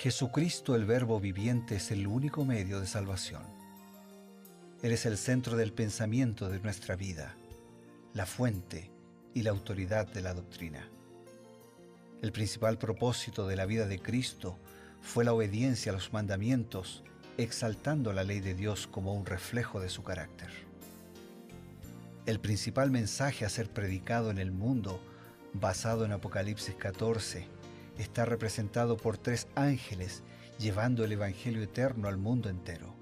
Jesucristo, el Verbo viviente, es el único medio de salvación. Él es el centro del pensamiento de nuestra vida, la fuente y la autoridad de la doctrina. El principal propósito de la vida de Cristo fue la obediencia a los mandamientos, exaltando la ley de Dios como un reflejo de su carácter. El principal mensaje a ser predicado en el mundo, basado en Apocalipsis 14, está representado por 3 ángeles llevando el Evangelio eterno al mundo entero.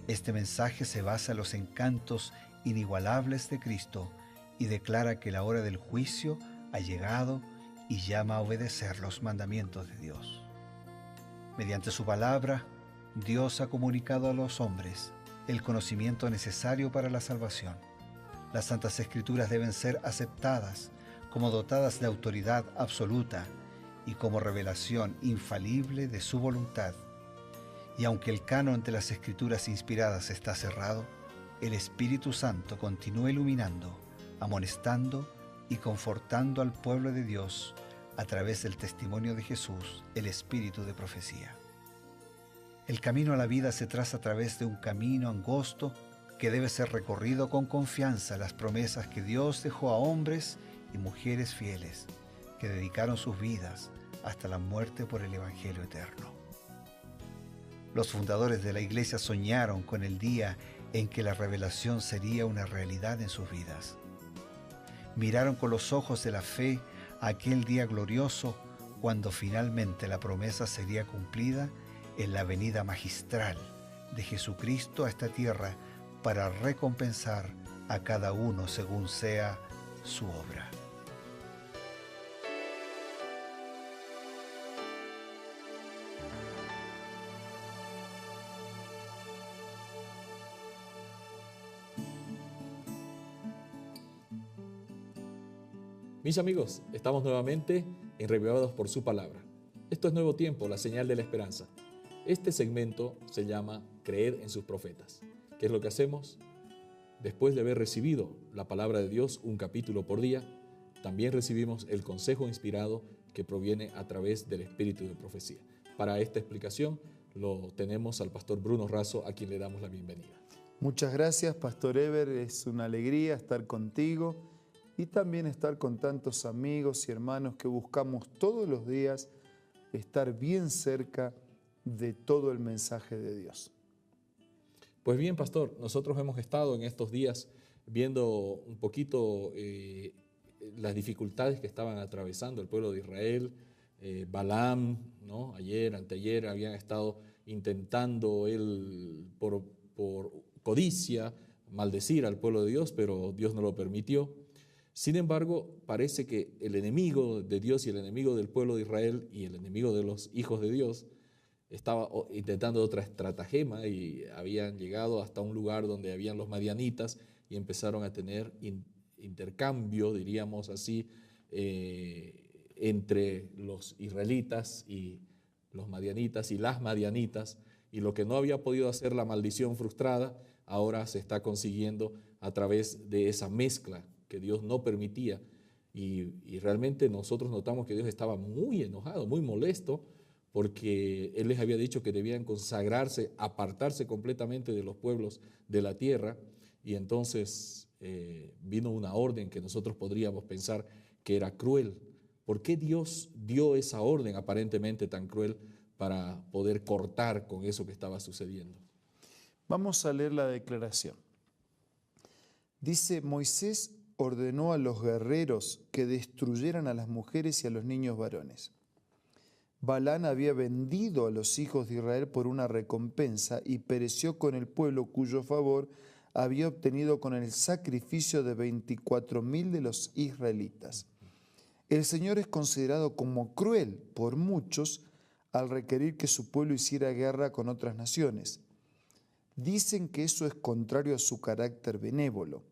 Este mensaje se basa en los encantos inigualables de Cristo y declara que la hora del juicio ha llegado y llama a obedecer los mandamientos de Dios. Mediante su palabra, Dios ha comunicado a los hombres el conocimiento necesario para la salvación. Las Santas Escrituras deben ser aceptadas como dotadas de autoridad absoluta y como revelación infalible de su voluntad. Y aunque el canon de las Escrituras inspiradas está cerrado, el Espíritu Santo continúa iluminando, amonestando y confortando al pueblo de Dios a través del testimonio de Jesús, el Espíritu de profecía. El camino a la vida se traza a través de un camino angosto que debe ser recorrido con confianza en las promesas que Dios dejó a hombres y mujeres fieles que dedicaron sus vidas hasta la muerte por el Evangelio eterno. Los fundadores de la Iglesia soñaron con el día en que la revelación sería una realidad en sus vidas. Miraron con los ojos de la fe a aquel día glorioso cuando finalmente la promesa sería cumplida en la venida magistral de Jesucristo a esta tierra para recompensar a cada uno según sea su obra. Mis amigos, estamos nuevamente en Reavivados por su palabra. Esto es Nuevo Tiempo, la señal de la esperanza. Este segmento se llama Creer en sus profetas. ¿Qué es lo que hacemos? Después de haber recibido la palabra de Dios un capítulo por día, también recibimos el consejo inspirado que proviene a través del espíritu de profecía. Para esta explicación lo tenemos al pastor Bruno Razo, a quien le damos la bienvenida. Muchas gracias, Pastor Eber. Es una alegría estar contigo y también estar con tantos amigos y hermanos que buscamos todos los días estar bien cerca de todo el mensaje de Dios. Pues bien, pastor, nosotros hemos estado en estos días viendo un poquito las dificultades que estaban atravesando el pueblo de Israel. Balaam, ¿no? Ayer, anteayer, habían estado intentando él por codicia maldecir al pueblo de Dios, pero Dios no lo permitió. Sin embargo, parece que el enemigo de Dios y el enemigo del pueblo de Israel y el enemigo de los hijos de Dios estaba intentando otra estratagema y habían llegado hasta un lugar donde habían los madianitas y empezaron a tener intercambio, diríamos así, entre los israelitas y los madianitas y las madianitas, y lo que no había podido hacer la maldición frustrada, ahora se está consiguiendo a través de esa mezcla que Dios no permitía, y realmente nosotros notamos que Dios estaba muy enojado, muy molesto, porque Él les había dicho que debían consagrarse, apartarse completamente de los pueblos de la tierra, y entonces vino una orden que nosotros podríamos pensar que era cruel. ¿Por qué Dios dio esa orden aparentemente tan cruel para poder cortar con eso que estaba sucediendo? Vamos a leer la declaración. Dice: Moisés ordenó a los guerreros que destruyeran a las mujeres y a los niños varones. Balaam había vendido a los hijos de Israel por una recompensa y pereció con el pueblo cuyo favor había obtenido con el sacrificio de 24,000 de los israelitas. El Señor es considerado como cruel por muchos al requerir que su pueblo hiciera guerra con otras naciones. Dicen que eso es contrario a su carácter benévolo.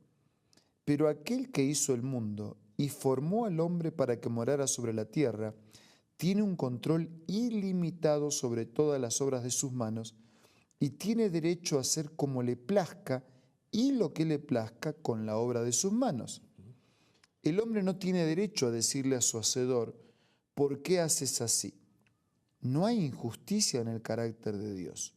Pero aquel que hizo el mundo y formó al hombre para que morara sobre la tierra, tiene un control ilimitado sobre todas las obras de sus manos y tiene derecho a hacer como le plazca y lo que le plazca con la obra de sus manos. El hombre no tiene derecho a decirle a su hacedor: ¿por qué haces así? No hay injusticia en el carácter de Dios.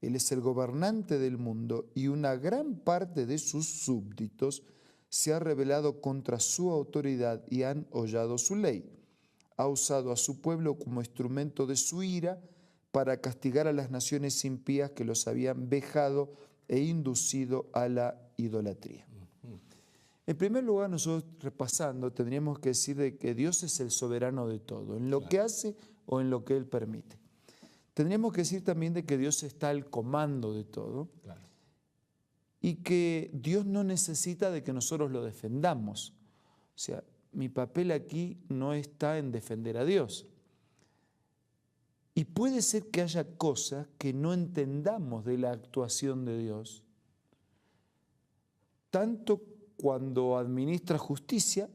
Él es el gobernante del mundo y una gran parte de sus súbditos se ha rebelado contra su autoridad y han hollado su ley. Ha usado a su pueblo como instrumento de su ira para castigar a las naciones impías que los habían vejado e inducido a la idolatría. En primer lugar, nosotros repasando, tendríamos que decir de que Dios es el soberano de todo, en lo que hace o en lo que Él permite. Tendríamos que decir también de que Dios está al comando de todo y que Dios no necesita de que nosotros lo defendamos. O sea, mi papel aquí no está en defender a Dios. Y puede ser que haya cosas que no entendamos de la actuación de Dios, tanto cuando administra justicia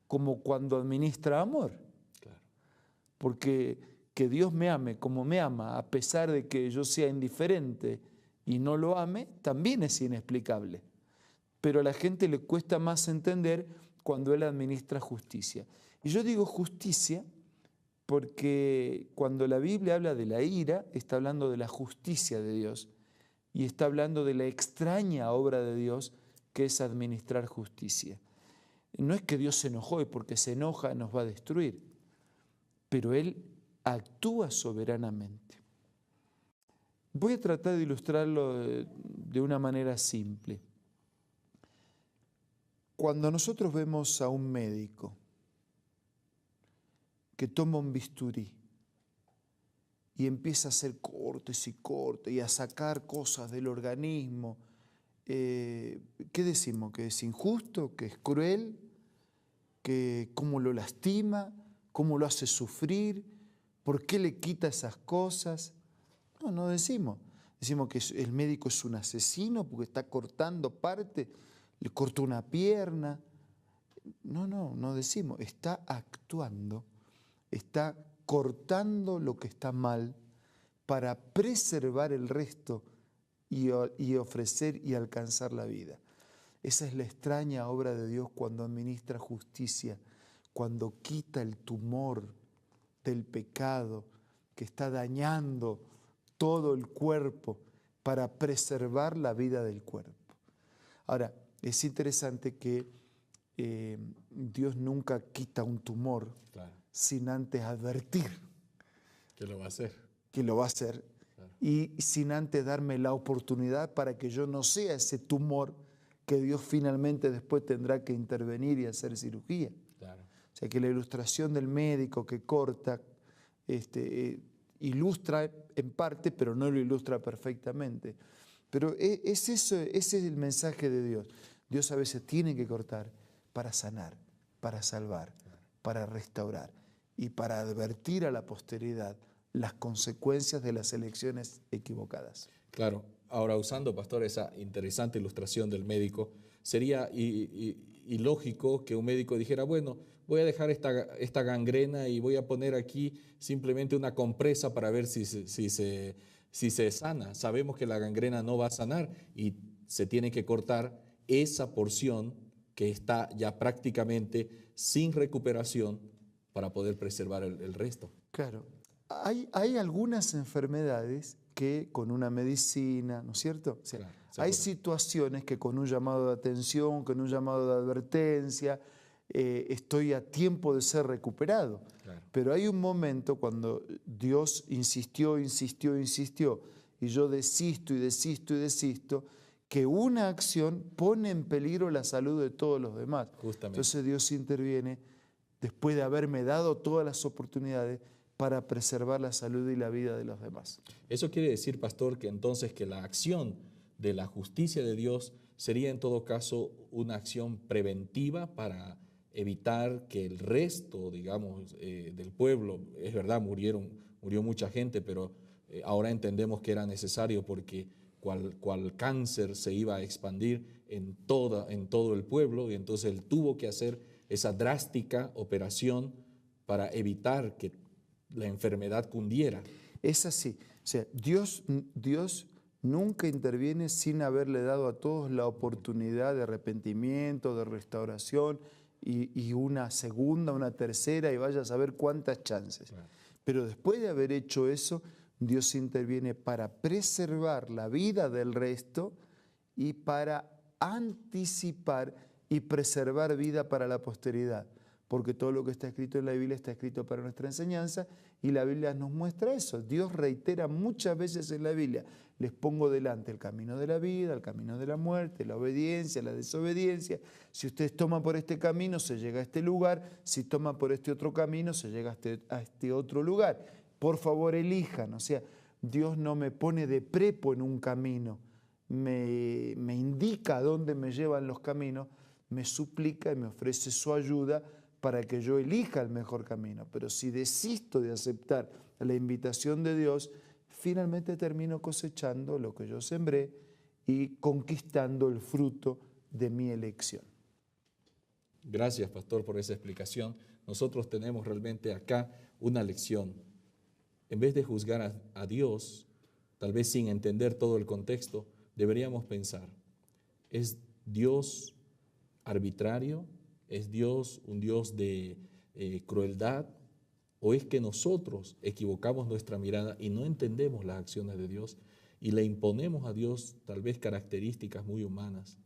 como cuando administra amor. Claro. Porque que Dios me ame como me ama, a pesar de que yo sea indiferente y no lo ame, también es inexplicable. Pero a la gente le cuesta más entender cuando Él administra justicia. Y yo digo justicia porque cuando la Biblia habla de la ira, está hablando de la justicia de Dios y está hablando de la extraña obra de Dios que es administrar justicia. No es que Dios se enojó y porque se enoja nos va a destruir, pero Él actúa soberanamente. Voy a tratar de ilustrarlo de una manera simple. Cuando nosotros vemos a un médico que toma un bisturí y empieza a hacer cortes y cortes y a sacar cosas del organismo, ¿qué decimos? ¿Que es injusto? ¿Que es cruel? ¿Que cómo lo lastima? ¿Cómo lo hace sufrir? ¿Por qué le quita esas cosas? No, no decimos. Decimos que el médico es un asesino porque está cortando parte, le cortó una pierna. No decimos. Está actuando, está cortando lo que está mal para preservar el resto y ofrecer y alcanzar la vida. Esa es la extraña obra de Dios cuando administra justicia, cuando quita el tumor del pecado que está dañando todo el cuerpo para preservar la vida del cuerpo. Ahora, es interesante que Dios nunca quita un tumor sin antes advertir que lo va a hacer. Que lo va a hacer. Claro. Y sin antes darme la oportunidad para que yo no sea ese tumor que Dios finalmente después tendrá que intervenir y hacer cirugía. Claro. O sea que la ilustración del médico que corta ilustra en parte, pero no lo ilustra perfectamente. Pero es eso, ese es el mensaje de Dios. Dios a veces tiene que cortar para sanar, para salvar, para restaurar y para advertir a la posteridad las consecuencias de las elecciones equivocadas. Claro. Ahora, usando, pastor, esa interesante ilustración del médico, sería ilógico que un médico dijera, bueno, voy a dejar esta gangrena y voy a poner aquí simplemente una compresa para ver si se sana. Sabemos que la gangrena no va a sanar y se tiene que cortar esa porción que está ya prácticamente sin recuperación para poder preservar el resto. Claro. Hay algunas enfermedades que con una medicina, ¿no es cierto? O sea, claro, hay situaciones que con un llamado de atención, con un llamado de advertencia, estoy a tiempo de ser recuperado. Claro. Pero hay un momento cuando Dios insistió, y yo desisto, que una acción pone en peligro la salud de todos los demás. Justamente. Entonces Dios interviene después de haberme dado todas las oportunidades para preservar la salud y la vida de los demás. Eso quiere decir, pastor, que entonces que la acción de la justicia de Dios sería en todo caso una acción preventiva para evitar que el resto, digamos, del pueblo, es verdad, murió mucha gente, pero ahora entendemos que era necesario porque cual cáncer se iba a expandir en todo el pueblo, y entonces él tuvo que hacer esa drástica operación para evitar que la enfermedad cundiera. Es así. O sea, Dios nunca interviene sin haberle dado a todos la oportunidad de arrepentimiento, de restauración y una segunda, una tercera y vaya a saber cuántas chances. Claro. Pero después de haber hecho eso, Dios interviene para preservar la vida del resto y para anticipar y preservar vida para la posteridad. Porque todo lo que está escrito en la Biblia está escrito para nuestra enseñanza y la Biblia nos muestra eso. Dios reitera muchas veces en la Biblia: les pongo delante el camino de la vida, el camino de la muerte, la obediencia, la desobediencia. Si ustedes toman por este camino, se llega a este lugar. Si toman por este otro camino, se llega a este otro lugar. Por favor, elijan. O sea, Dios no me pone de prepo en un camino, me indica a dónde me llevan los caminos, me suplica y me ofrece su ayuda para que yo elija el mejor camino. Pero si desisto de aceptar la invitación de Dios, finalmente termino cosechando lo que yo sembré y conquistando el fruto de mi elección. Gracias, pastor, por esa explicación. Nosotros tenemos realmente acá una lección. En vez de juzgar a Dios, tal vez sin entender todo el contexto, deberíamos pensar: ¿es Dios arbitrario? ¿Es Dios un Dios de crueldad? ¿O es que nosotros equivocamos nuestra mirada y no entendemos las acciones de Dios y le imponemos a Dios tal vez características muy humanas?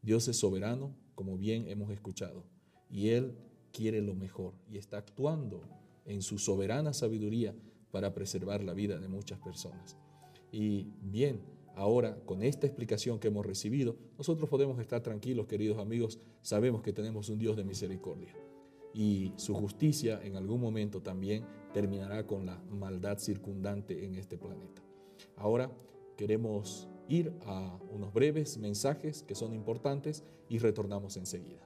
Dios es soberano, como bien hemos escuchado, y Él quiere lo mejor y está actuando en su soberana sabiduría para preservar la vida de muchas personas. Y bien, ahora, con esta explicación que hemos recibido, nosotros podemos estar tranquilos, queridos amigos. Sabemos que tenemos un Dios de misericordia y su justicia en algún momento también terminará con la maldad circundante en este planeta. Ahora queremos ir a unos breves mensajes que son importantes y retornamos enseguida.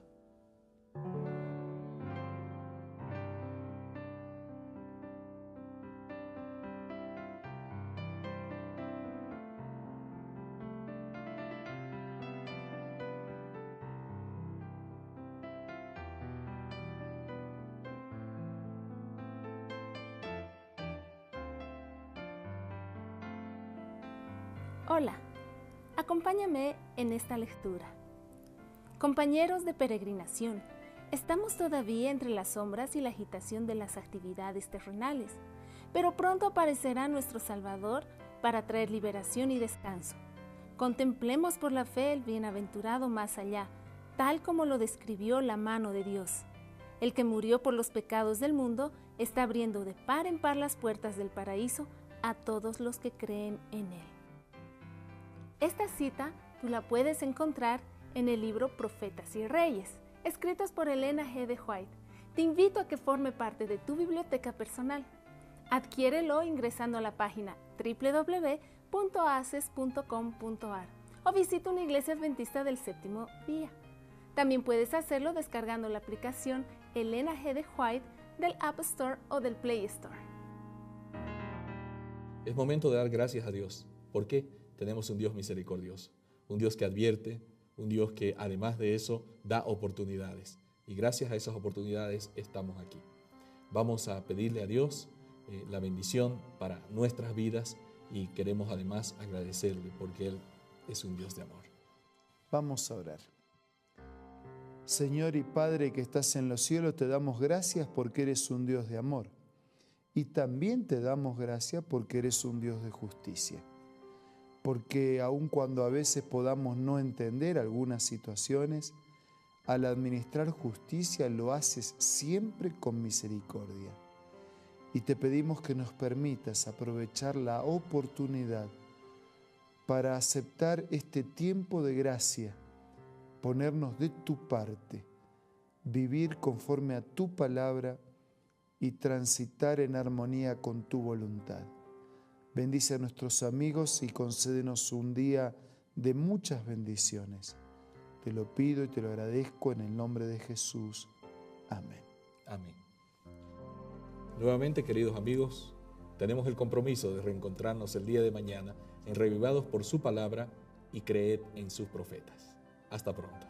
Hola, acompáñame en esta lectura. Compañeros de peregrinación, estamos todavía entre las sombras y la agitación de las actividades terrenales, pero pronto aparecerá nuestro Salvador para traer liberación y descanso. Contemplemos por la fe el bienaventurado más allá, tal como lo describió la mano de Dios. El que murió por los pecados del mundo está abriendo de par en par las puertas del paraíso a todos los que creen en Él. Esta cita tú la puedes encontrar en el libro Profetas y Reyes, escritos por Elena G. de White. Te invito a que forme parte de tu biblioteca personal. Adquiérelo ingresando a la página www.aces.com.ar o visita una iglesia adventista del séptimo día. También puedes hacerlo descargando la aplicación Elena G. de White del App Store o del Play Store. Es momento de dar gracias a Dios. ¿Por qué? Tenemos un Dios misericordioso, un Dios que advierte, un Dios que además de eso da oportunidades. Y gracias a esas oportunidades estamos aquí. Vamos a pedirle a Dios la bendición para nuestras vidas y queremos además agradecerle porque Él es un Dios de amor. Vamos a orar. Señor y Padre que estás en los cielos, te damos gracias porque eres un Dios de amor. Y también te damos gracias porque eres un Dios de justicia. Porque aun cuando a veces podamos no entender algunas situaciones, al administrar justicia lo haces siempre con misericordia. Y te pedimos que nos permitas aprovechar la oportunidad para aceptar este tiempo de gracia, ponernos de tu parte, vivir conforme a tu palabra y transitar en armonía con tu voluntad. Bendice a nuestros amigos y concédenos un día de muchas bendiciones. Te lo pido y te lo agradezco en el nombre de Jesús. Amén. Amén. Nuevamente, queridos amigos, tenemos el compromiso de reencontrarnos el día de mañana en Revivados por su palabra y creed en sus profetas. Hasta pronto.